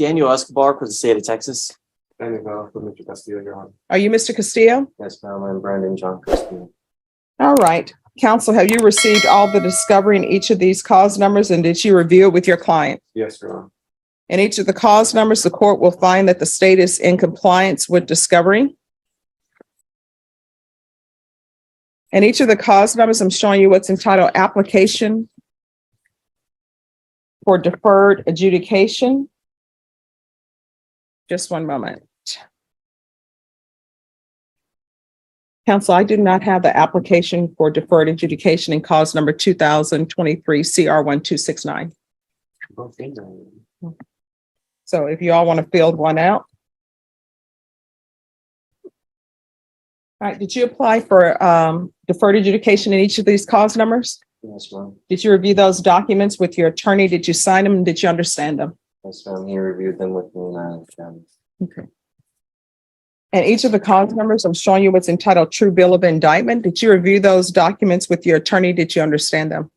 Daniel Escobar for the state of Texas. For Mr. Castillo, Your Honor. Are you Mr. Castillo? Yes, ma'am. I'm Brandon John Castillo. All right. Counsel, have you received all the discovery in each of these cause numbers, and did you review it with your client? Yes, Your Honor. In each of the cause numbers, the court will find that the state is in compliance with discovery. In each of the cause numbers, I'm showing you what's entitled application for deferred adjudication. Just one moment. Counsel, I do not have the application for deferred adjudication in cause number 2023 CR 1269. So if you all want to fill one out. All right, did you apply for deferred adjudication in each of these cause numbers? Yes, ma'am. Did you review those documents with your attorney? Did you sign them? Did you understand them? Yes, ma'am. He reviewed them with me and I understand. Okay. And each of the cause numbers, I'm showing you what's entitled true bill of indictment. Did you review those documents with your attorney? Did you understand them?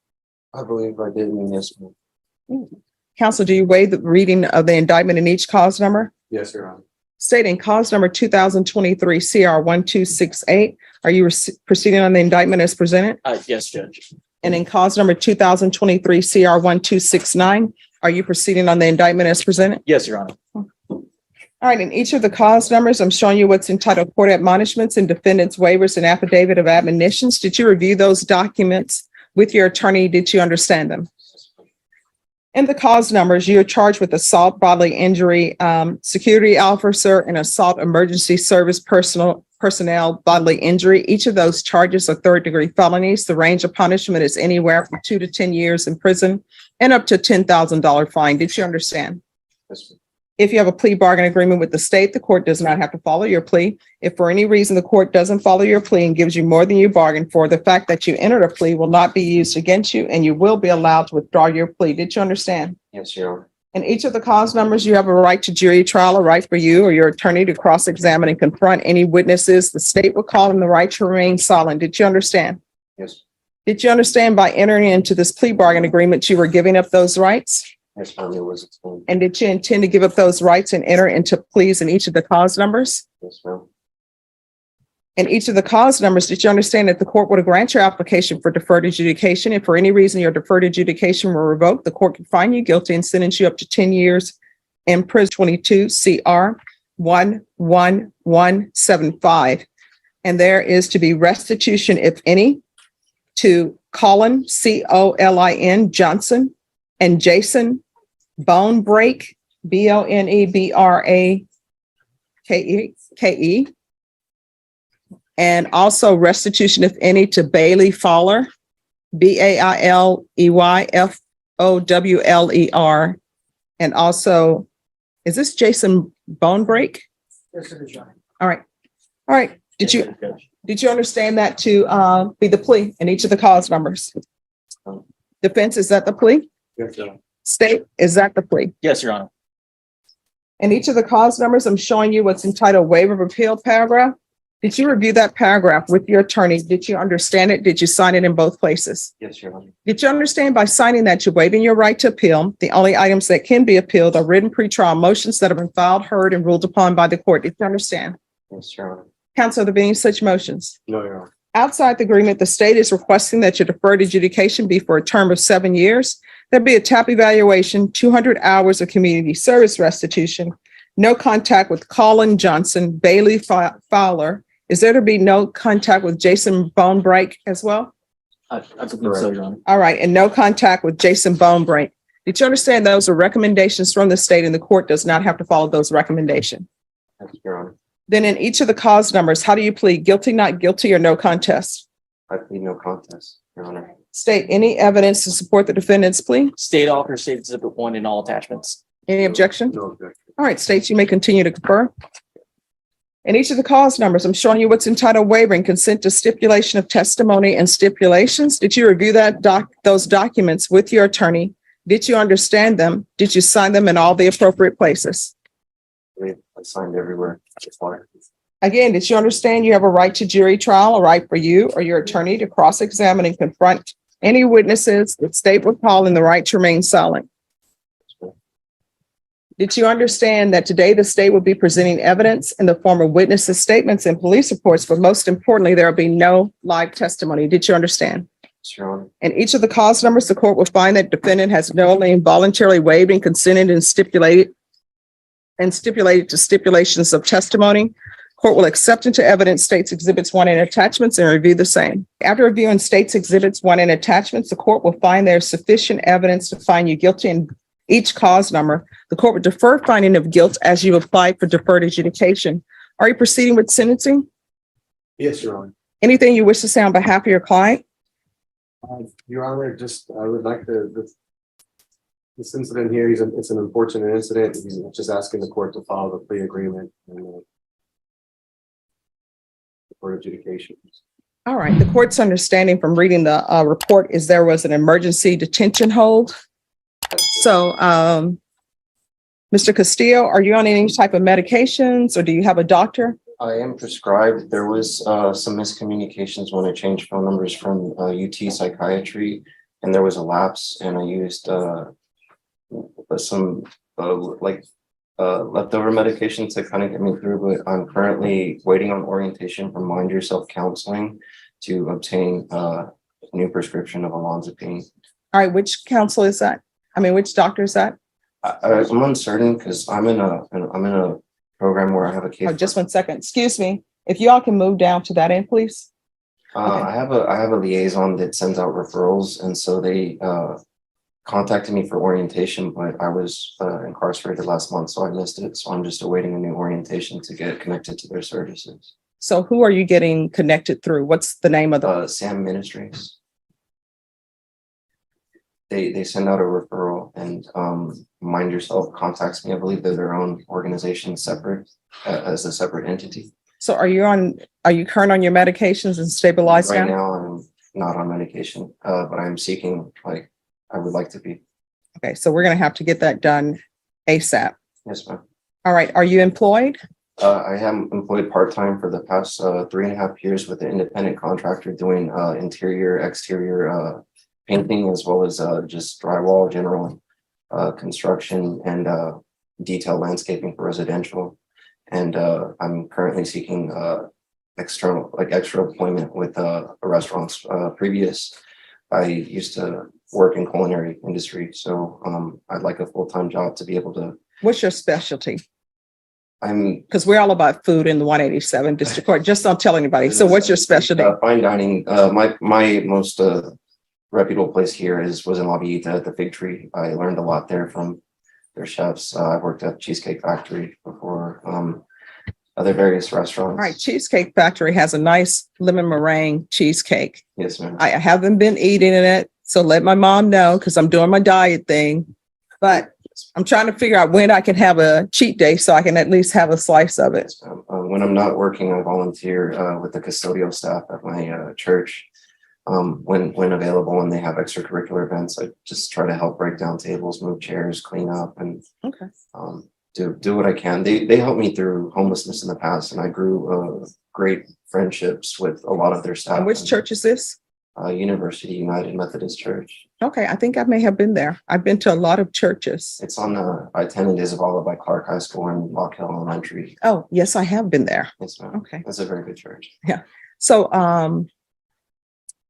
I believe I did. Yes, ma'am. Counsel, do you waive the reading of the indictment in each cause number? Yes, Your Honor. Stating cause number 2023 CR 1268, are you proceeding on the indictment as presented? Yes, Judge. And in cause number 2023 CR 1269, are you proceeding on the indictment as presented? Yes, Your Honor. All right, in each of the cause numbers, I'm showing you what's entitled court admonishments and defendants waivers and affidavit of admonitions. Did you review those documents with your attorney? Did you understand them? In the cause numbers, you're charged with assault, bodily injury, security officer, and assault emergency service personnel bodily injury. Each of those charges are third-degree felonies. The range of punishment is anywhere from 2 to 10 years in prison and up to $10,000 fine. Did you understand? Yes, ma'am. If you have a plea bargain agreement with the state, the court does not have to follow your plea. If for any reason the court doesn't follow your plea and gives you more than you bargained for, the fact that you entered a plea will not be used against you and you will be allowed to withdraw your plea. Did you understand? Yes, Your Honor. In each of the cause numbers, you have a right to jury trial, a right for you or your attorney to cross-examine and confront any witnesses. The state will call them the right to remain silent. Did you understand? Yes. Did you understand by entering into this plea bargain agreement, you were giving up those rights? Yes, ma'am. It was explained. And did you intend to give up those rights and enter into pleas in each of the cause numbers? Yes, ma'am. In each of the cause numbers, did you understand that the court would grant your application for deferred adjudication? If for any reason your deferred adjudication were revoked, the court could find you guilty and sentence you up to 10 years in prison. 22 CR 11175. And there is to be restitution, if any, to Colin, COLIN Johnson, and Jason Bonebreak, BONEBRAKE, and also restitution, if any, to Bailey Fowler, BAILEYFOWLER, and also, is this Jason Bonebreak? Yes, it is, Your Honor. All right. All right. Did you understand that to be the plea in each of the cause numbers? Defense, is that the plea? Yes, Your Honor. State, is that the plea? Yes, Your Honor. In each of the cause numbers, I'm showing you what's entitled waiver of appeal paragraph. Did you review that paragraph with your attorney? Did you understand it? Did you sign it in both places? Yes, Your Honor. Did you understand by signing that you're waiving your right to appeal? The only items that can be appealed are written pretrial motions that have been filed, heard, and ruled upon by the court. Did you understand? Yes, Your Honor. Counsel, are there being such motions? No, Your Honor. Outside the agreement, the state is requesting that your deferred adjudication be for a term of 7 years. There'd be a TAP evaluation, 200 hours of community service restitution, no contact with Colin Johnson, Bailey Fowler. Is there to be no contact with Jason Bonebreak as well? I believe so, Your Honor. All right, and no contact with Jason Bonebreak. Did you understand those are recommendations from the state and the court does not have to follow those recommendations? Yes, Your Honor. Then in each of the cause numbers, how do you plead? Guilty, not guilty, or no contest? I plead no contest, Your Honor. State any evidence to support the defendant's plea? State offer, State Exhibit 1 in all attachments. Any objection? No objection. All right, states, you may continue to confer. In each of the cause numbers, I'm showing you what's entitled waiving consent to stipulation of testimony and stipulations. Did you review those documents with your attorney? Did you understand them? Did you sign them in all the appropriate places? I signed everywhere. Again, did you understand you have a right to jury trial, a right for you or your attorney to cross-examine and confront any witnesses the state would call in the right to remain silent? Did you understand that today the state will be presenting evidence in the form of witnesses' statements and police reports, but most importantly, there will be no live testimony? Did you understand? Yes, Your Honor. And each of the cause numbers, the court will find that defendant has knowingly and voluntarily waived and consented and stipulated to stipulations of testimony. Court will accept into evidence states exhibits 1 and attachments and review the same. After reviewing states exhibits 1 and attachments, the court will find there is sufficient evidence to find you guilty in each cause number. The court will defer finding of guilt as you apply for deferred adjudication. Are you proceeding with sentencing? Yes, Your Honor. Anything you wish to say on behalf of your client? Your Honor, I would like this incident here, it's an unfortunate incident. He's just asking the court to follow the plea agreement and for adjudication. All right. The court's understanding from reading the report is there was an emergency detention hold. So, Mr. Castillo, are you on any type of medications or do you have a doctor? I am prescribed. There was some miscommunications when I changed phone numbers from UT psychiatry, and there was a lapse, and I used some leftover medication to kind of get me through. But I'm currently waiting on orientation from Mind Yourself Counseling to obtain a new prescription of olanzapine. All right. Which counsel is that? I mean, which doctor is that? I'm uncertain because I'm in a program where I have a case. Oh, just 1 second. Excuse me. If you all can move down to that end, please. I have a liaison that sends out referrals, and so they contacted me for orientation, but I was incarcerated last month, so I missed it. So I'm just awaiting a new orientation to get connected to their services. So who are you getting connected through? What's the name of the? Sam Ministries. They send out a referral, and Mind Yourself contacts me. I believe they're their own organization, separate as a separate entity. So are you current on your medications and stabilized Right now? now, I'm not on medication, but I'm seeking, I would like to be. Okay, so we're going to have to get that done ASAP. Yes, ma'am. All right. Are you employed? I am employed part-time for the past 3.5 years with an independent contractor doing interior, exterior painting, as well as just drywall, general construction, and detail landscaping for residential. And I'm currently seeking extra employment with restaurants. Previous, I used to work in culinary industry, so I'd like a full-time job to be able to. What's your specialty? Because we're all about food in the 187 District Court. Just don't tell anybody. So what's your specialty? Fine dining. My most reputable place here was in La Villita at the Fig Tree. I learned a lot there from their chefs. I worked at Cheesecake Factory before, other various restaurants. All right. Cheesecake Factory has a nice lemon meringue cheesecake. Yes, ma'am. I haven't been eating it, so let my mom know because I'm doing my diet thing. But I'm trying to figure out when I can have a cheat day so I can at least have a slice of it. When I'm not working, I volunteer with the custodial staff at my church. When available and they have extracurricular events, I just try to help break down tables, move chairs, clean up, and do what I can. They helped me through homelessness in the past, and I grew great friendships with a lot of their staff. And which church is this? University United Methodist Church. Okay, I think I may have been there. I've been to a lot of churches. It's on I attended Isabella by Clark High School and Lock Hill Elementary. Oh, yes, I have been there. Yes, ma'am. Okay. That's a very good church. Yeah. So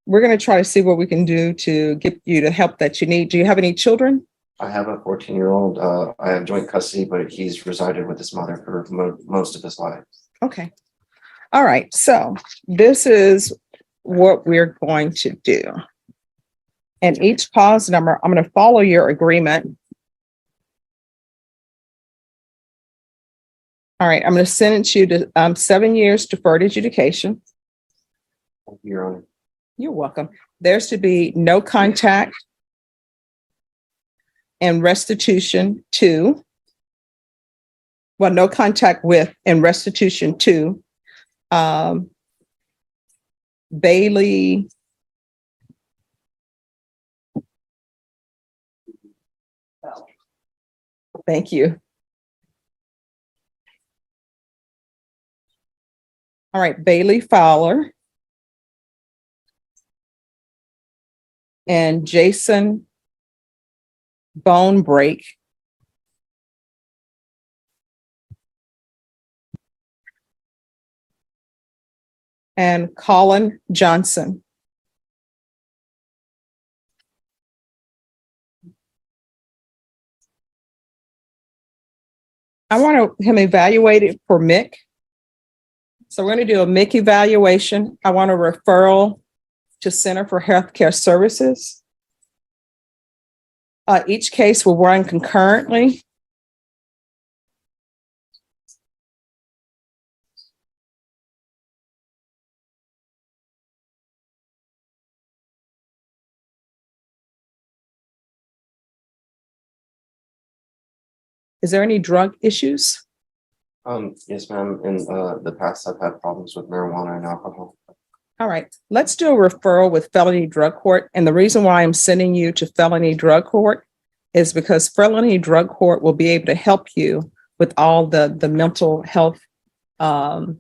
we're going to try to see what we can do to get you the help that you need. Do you have any children? I have a 14-year-old. I have joint custody, but he's resided with his mother for most of his life. Okay. All right. So this is what we're going to do. And each cause number, I'm going to follow your agreement. All right. I'm going to sentence you to 7 years deferred adjudication. Thank you, Your Honor. You're welcome. There's to be no contact and restitution to, no contact with and restitution to Bailey Thank you. All right, Bailey Fowler and Jason Bonebreak and Colin Johnson. I want him evaluated for MIC. So we're going to do a MIC evaluation. I want a referral to Center for Healthcare Services. Each case will run concurrently. Is there any drug issues? Yes, ma'am. In the past, I've had problems with marijuana and alcohol. All right, let's do a referral with Felony Drug Court. And the reason why I'm sending you to Felony Drug Court is because Felony Drug Court will be able to help you with all the mental health. Well,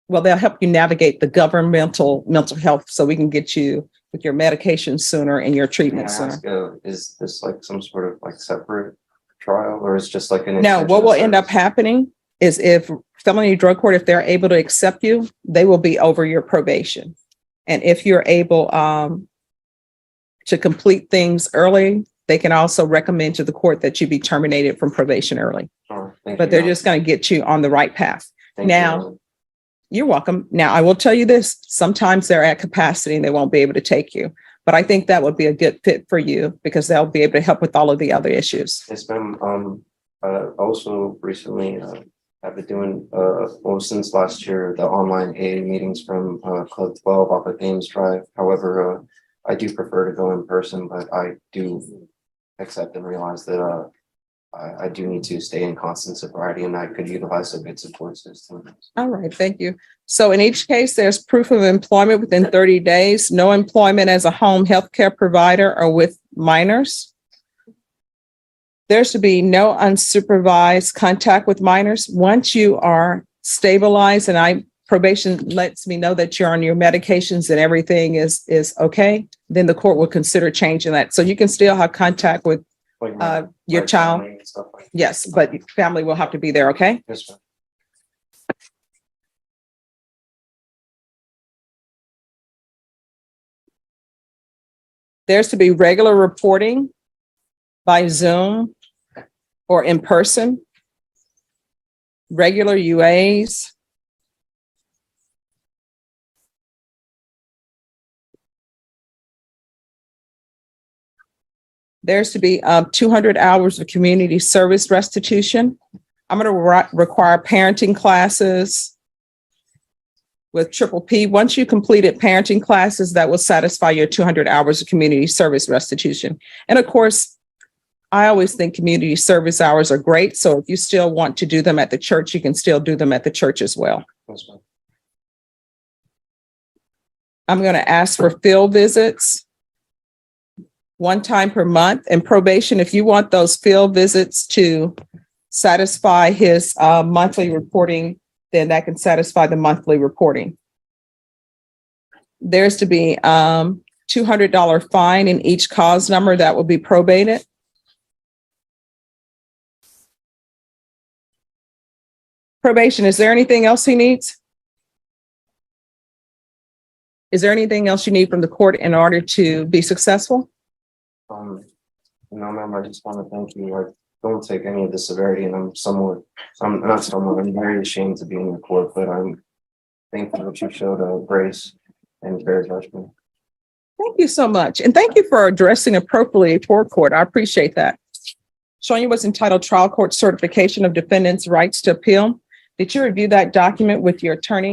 they'll help you navigate the governmental mental health so we can get you with your medication sooner and your Can I treatment sooner. ask, is this like some sort of like separate trial, or is just like an? No, what will end up happening is if Felony Drug Court, if they're able to accept you, they will be over your probation. And if you're able to complete things early, they can also recommend to the court that you be terminated from probation early. Oh, thank But you, they're ma'am. just going to get you on the right path. Thank you, now, ma'am. You're welcome. Now, I will tell you this, sometimes they're at capacity and they won't be able to take you. But I think that would be a good fit for you because they'll be able to help with all of the other issues. Yes, ma'am. Also recently, I've been doing, well, since last year, the online AA meetings from Club 12 off of Thames Drive. However, I do prefer to go in person, but I do accept and realize that I do need to stay in constant sobriety, and I could utilize a good support system. All right, thank you. So in each case, there's proof of employment within 30 days, no employment as a home healthcare provider or with minors. There's to be no unsupervised contact with minors. Once you are stabilized and probation lets me know that you're on your medications and everything is okay, then the court will consider changing that. So you can still have contact with Like your my child. family and stuff like that. Yes, but family will have to be there, okay? Yes, ma'am. There's to be regular reporting by Zoom or in person, regular UAs. There's to be 200 hours of community service restitution. I'm going to require parenting classes with Triple P. Once you completed parenting classes, that will satisfy your 200 hours of community service restitution. And of course, I always think community service hours are great. So if you still want to do them at the church, you can still do them at the church as well. Yes, ma'am. I'm going to ask for field visits one time per month, and probation, if you want those field visits to satisfy his monthly reporting, then that can satisfy the monthly reporting. There's to be $200 fine in each cause number that will be probated. Probation, is there anything else he needs? Is there anything else you need from the court in order to be successful? No, ma'am, I just want to thank you. I don't take any of the severity, and I'm very ashamed to be in your court, but I'm thankful that you showed grace and fair judgment. Thank you so much. And thank you for addressing appropriately for court. I appreciate that. Showing you what's entitled Trial Court Certification of Defendant's Rights to Appeal. Did you review that document with your attorney?